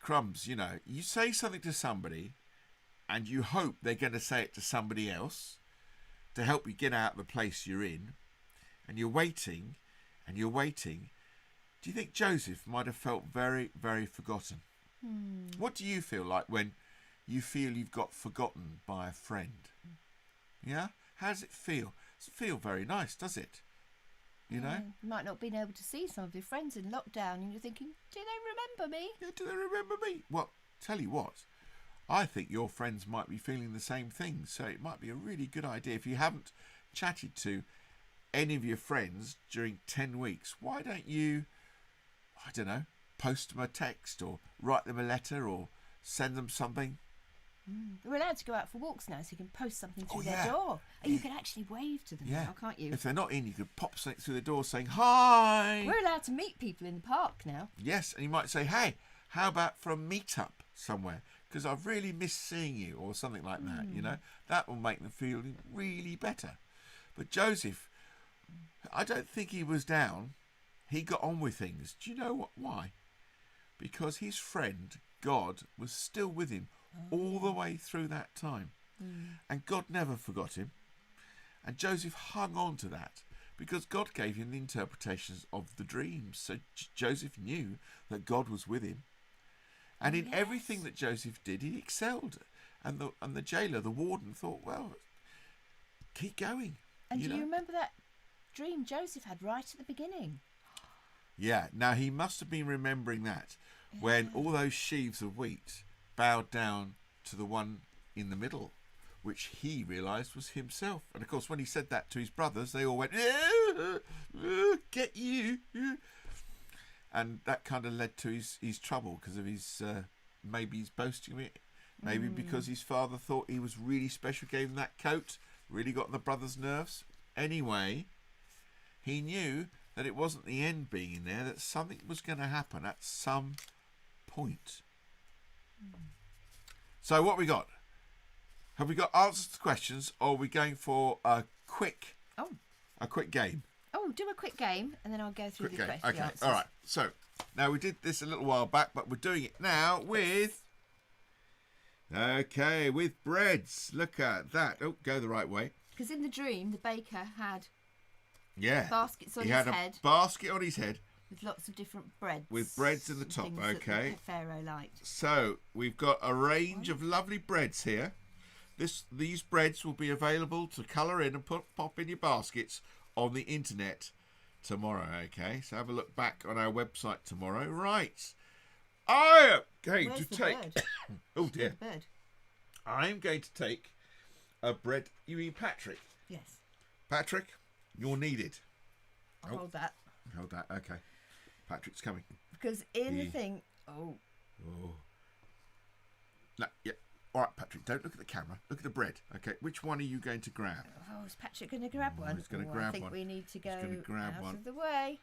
Crumbs, you know, you say something to somebody and you hope they're going to say it to somebody else to help you get out of the place you're in, and you're waiting and you're waiting. Do you think Joseph might have felt very, very forgotten? What do you feel like when you feel you've got forgotten by a friend? Yeah? How does it feel? It doesn't feel very nice, does it? You know? You might not been able to see some of your friends in lockdown and you're thinking, do they remember me? Yeah, do they remember me? Well, tell you what, I think your friends might be feeling the same thing, so it might be a really good idea. If you haven't chatted to any of your friends during 10 weeks, why don't you, I don't know, post them a text or write them a letter or send them something? We're allowed to go out for walks now, so you can post something through their door. And you can actually wave to them now, can't you? If they're not in, you could pop something through the door saying, hi! We're allowed to meet people in the park now. Yes, and you might say, hey, how about for a meet-up somewhere? Because I've really missed seeing you, or something like that, you know? That will make them feel really better. But Joseph, I don't think he was down. He got on with things. Do you know why? Because his friend, God, was still with him all the way through that time. And God never forgot him. And Joseph hung on to that because God gave him the interpretations of the dreams. So Joseph knew that God was with him. And in everything that Joseph did, he excelled. And the jailer, the warden, thought, well, keep going. And do you remember that dream Joseph had right at the beginning? Yeah, now he must have been remembering that when all those sheaves of wheat bowed down to the one in the middle, which he realised was himself. And of course, when he said that to his brothers, they all went, get you. And that kind of led to his trouble because of his, maybe he's boasting it, maybe because his father thought he was really special, gave him that coat, really got on the brothers' nerves. Anyway, he knew that it wasn't the end being in there, that something was going to happen at some point. So what we got? Have we got answers to questions, or are we going for a quick game? Oh, do a quick game, and then I'll go through the questions. Okay, all right. So now we did this a little while back, but we're doing it now with breads. Look at that. Oh, go the right way. Because in the dream, the baker had baskets on he his had head. A basket on his head. With lots of different breads. With breads in the top, okay. That the Pharaoh liked. So we've got a range of lovely breads here. These breads will be available to colour in and pop in your baskets on the internet tomorrow, okay? So have a look back on our website tomorrow. Right. I am going to take... Oh, dear. I am going to take a bread... You mean Patrick? Yes. Patrick, you're needed. I'll hold that. Hold that, okay. Patrick's coming. Because in the thing... Oh. No, yeah. All right, Patrick, don't look at the camera. Look at the bread. Okay, which one are you going to grab? Oh, is Patrick going to grab one? He's going to grab one. I think we need to go grab out one. of the way.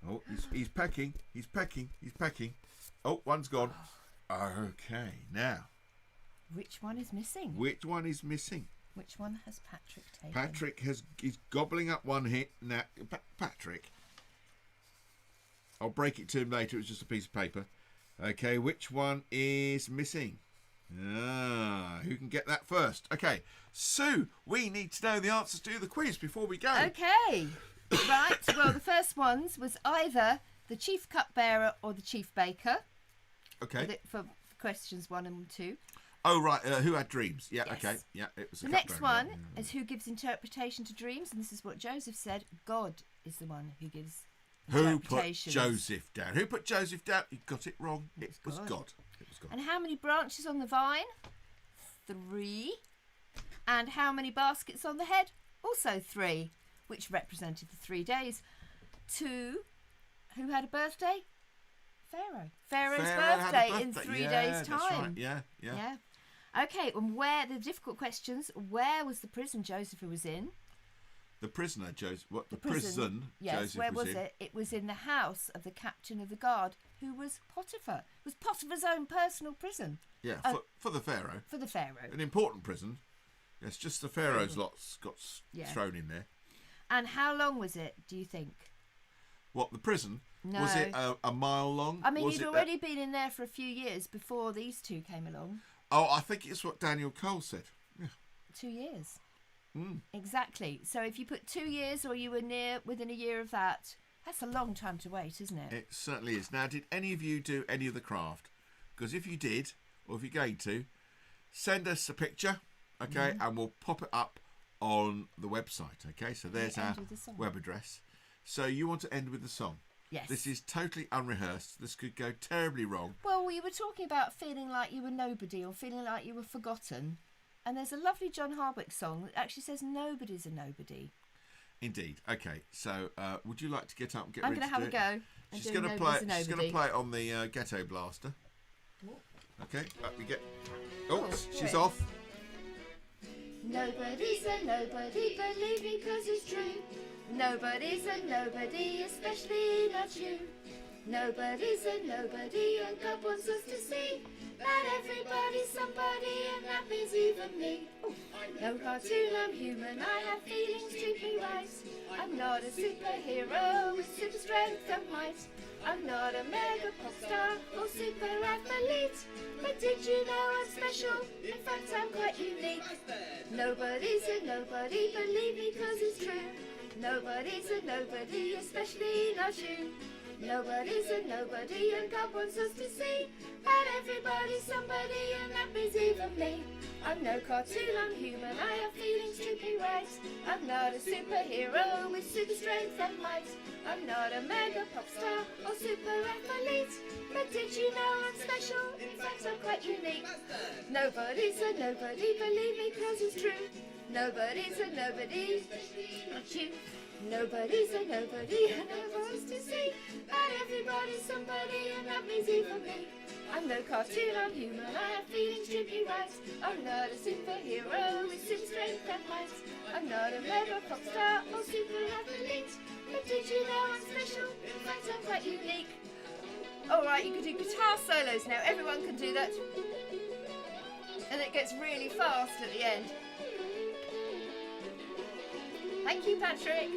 Oh, he's pecking. He's pecking. He's pecking. Oh, one's gone. Okay, now. Which one is missing? Which one is missing? Which one has Patrick taken? Patrick is gobbling up one hit. Now, Patrick. I'll break it to him later. It was just a piece of paper. Okay, which one is missing? Who can get that first? Okay, Sue, we need to know the answers to the quiz before we go. Okay, right. Well, the first ones was either the chief cupbearer or the chief baker. Okay. For questions 1 and 2. Oh, right. Who had dreams? Yeah, Yes. okay. Yeah, it was The next one is who gives interpretation to dreams, and this is what Joseph said. God is the one who gives Who put interpretations. Joseph down? Who put Joseph down? You got it wrong. It was God. It was God. And how many branches on the vine? 3. And how many baskets on the head? Also 3, which represented the 3 days. 2. Who had a birthday? Pharaoh. Pharaoh's birthday in 3 days' time. That's right. Yeah. Okay, and where the difficult questions? Where was the prison Joseph was in? The prisoner, Joseph. What? The prison. Yes. Joseph where was in. it? It was in the house of the captain of the guard, who was Potiphar. It was Potiphar's own personal prison. Yeah, for the Pharaoh. For the Pharaoh. An important prison. Yes, just the Pharaoh's lots got thrown in there. And how long was it, do you think? What, the prison? No. Was it a mile long? I mean, was he'd already been in there for a few years before these two came along. Oh, I think it's what Daniel Cole said. Yeah. 2 years. Exactly. So if you put 2 years or you were within a year of that, that's a long time to wait, isn't it? It certainly is. Now, did any of you do any of the craft? Because if you did, or if you're going to, send us a picture, okay, and we'll pop it up on the website, okay? So there's our web address. So you want to end with the song? Yes. This is totally unrehearsed. This could go terribly wrong. Well, we were talking about feeling like you were nobody or feeling like you were forgotten. And there's a lovely John Hardwick song that actually says nobody's a nobody. Indeed. Okay. So would you like to get up and get I'm ready going to have a go. She's going to play. She's going to play it on the Ghetto Blaster. Okay. Up you get. Oh, she's off. Nobody's a nobody, believe me, 'cause it's true. Nobody's a nobody, especially not you. Nobody's a nobody, and God wants us to see that everybody's somebody, and that means even me. No cartoon, I'm human, I have feelings, treat me right. I'm not a superhero with super strength and might. I'm not a mega pop star or super athlete, but did you know I'm special? In fact, I'm quite unique. Nobody's a nobody, believe me, 'cause it's true. Nobody's a nobody, especially not you. Nobody's a nobody, and God wants us to see that everybody's somebody, and that means even me. I'm no cartoon, I'm human, I have feelings, treat me right. I'm not a superhero with super strength and might. I'm not a mega pop star or super athlete, but did you know I'm special? In fact, I'm quite unique. Nobody's a nobody, believe me, 'cause it's true. Nobody's a nobody, not you. Nobody's a nobody, and I want to see that everybody's somebody, and that means even me. I'm no cartoon, I'm human, I have feelings, treat me right. I'm not a superhero with super strength and might. I'm not a mega pop star or super athlete, but did you know I'm special? In fact, I'm quite unique. Alright, you can do guitar solos now, everyone can do that. And it gets really fast at the end. Thank you, Patrick.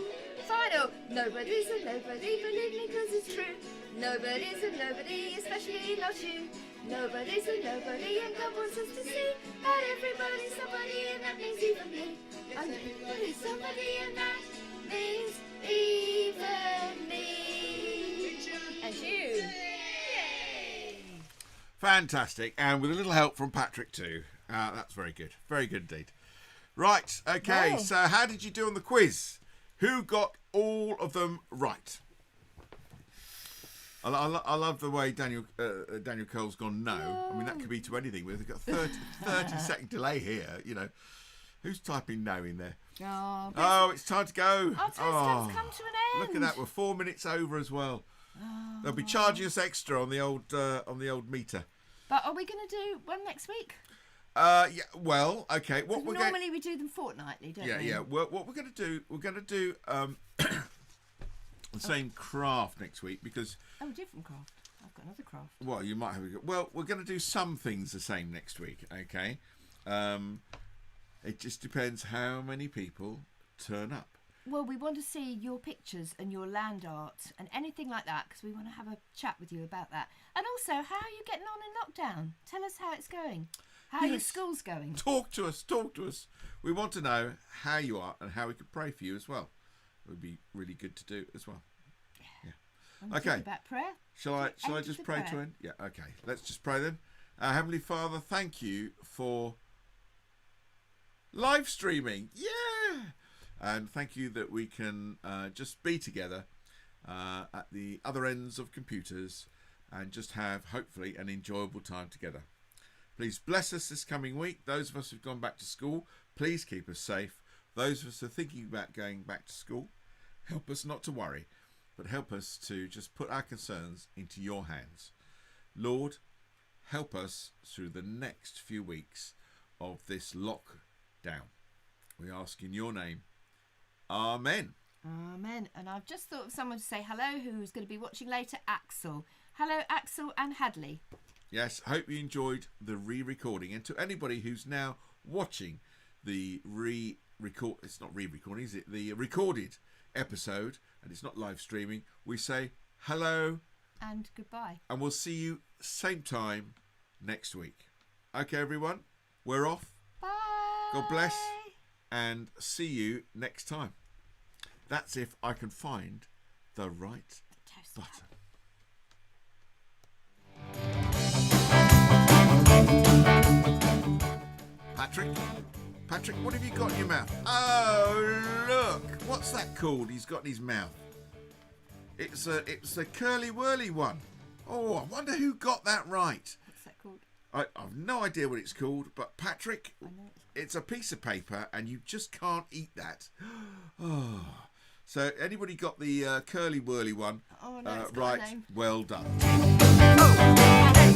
Final. Nobody's a nobody, believe me, 'cause it's true. Nobody's a nobody, especially not you. Nobody's a nobody, and God wants us to see that everybody's somebody, and that means even me. And everybody's somebody, and that means even me. And you. Yay! Fantastic, and with a little help from Patrick too. That's very good. Very good indeed. Right, okay, Wow. So how did you do on the quiz? Who got all of them right? I love the way Daniel Cole's gone no. I mean, that could be to anything. We've got 30-second delay here, you know. Who's typing no in there? Oh, it's time to go. Our test has come to an end. Look at that, we're 4 minutes over as well. They'll be charging us extra on the old meter. But are we going to do one next week? Yeah. Well, okay. What we're Normally we do them fortnightly, don't we? Yeah. What we're going to do, the same craft next week because. Oh, different craft. I've got another craft. Well, you might have. Well, we're going to do some things the same next week. Okay. It just depends how many people turn up. Well, we want to see your pictures and your land art and anything like that because we want to have a chat with you about that. And also, how are you getting on in lockdown? Tell us how it's going. How your school's going. Talk to us. We want to know how you are and how we could pray for you as well. It would be really good to do as well. Yeah. I'm Okay. About prayer. Shall I End just the pray prayer. to end? Yeah. Okay. Let's just pray then. Heavenly Father, thank you for live streaming. Yeah! And thank you that we can just be together at the other ends of computers and just have, hopefully, an enjoyable time together. Please bless us this coming week. Those of us who've gone back to school, please keep us safe. Those of us who are thinking about going back to school, help us not to worry, but help us to just put our concerns into your hands. Lord, help us through the next few weeks of this lockdown. We ask in your name. Amen. Amen. And I've just thought of someone to say hello who's going to be watching later, Axel. Hello, Axel and Hadley. Yes, I hope you enjoyed the re-recording. And to anybody who's now watching the it's not re-recording, is it? The recorded episode, and it's not live streaming, we say hello. And goodbye. And we'll see you same time next week. Okay, everyone, we're off. Bye. God bless. And see you next time. That's if I can find the right button. Patrick, what have you got in your mouth? Oh, look. What's that called he's got in his mouth? It's a curly whirly one. Oh, I wonder who got that right. What's that called? I've no idea what it's called, but Patrick, it's a piece of paper and you just can't eat that. Oh. So anybody got the curly whirly one? Oh, no, right, well done. Oh.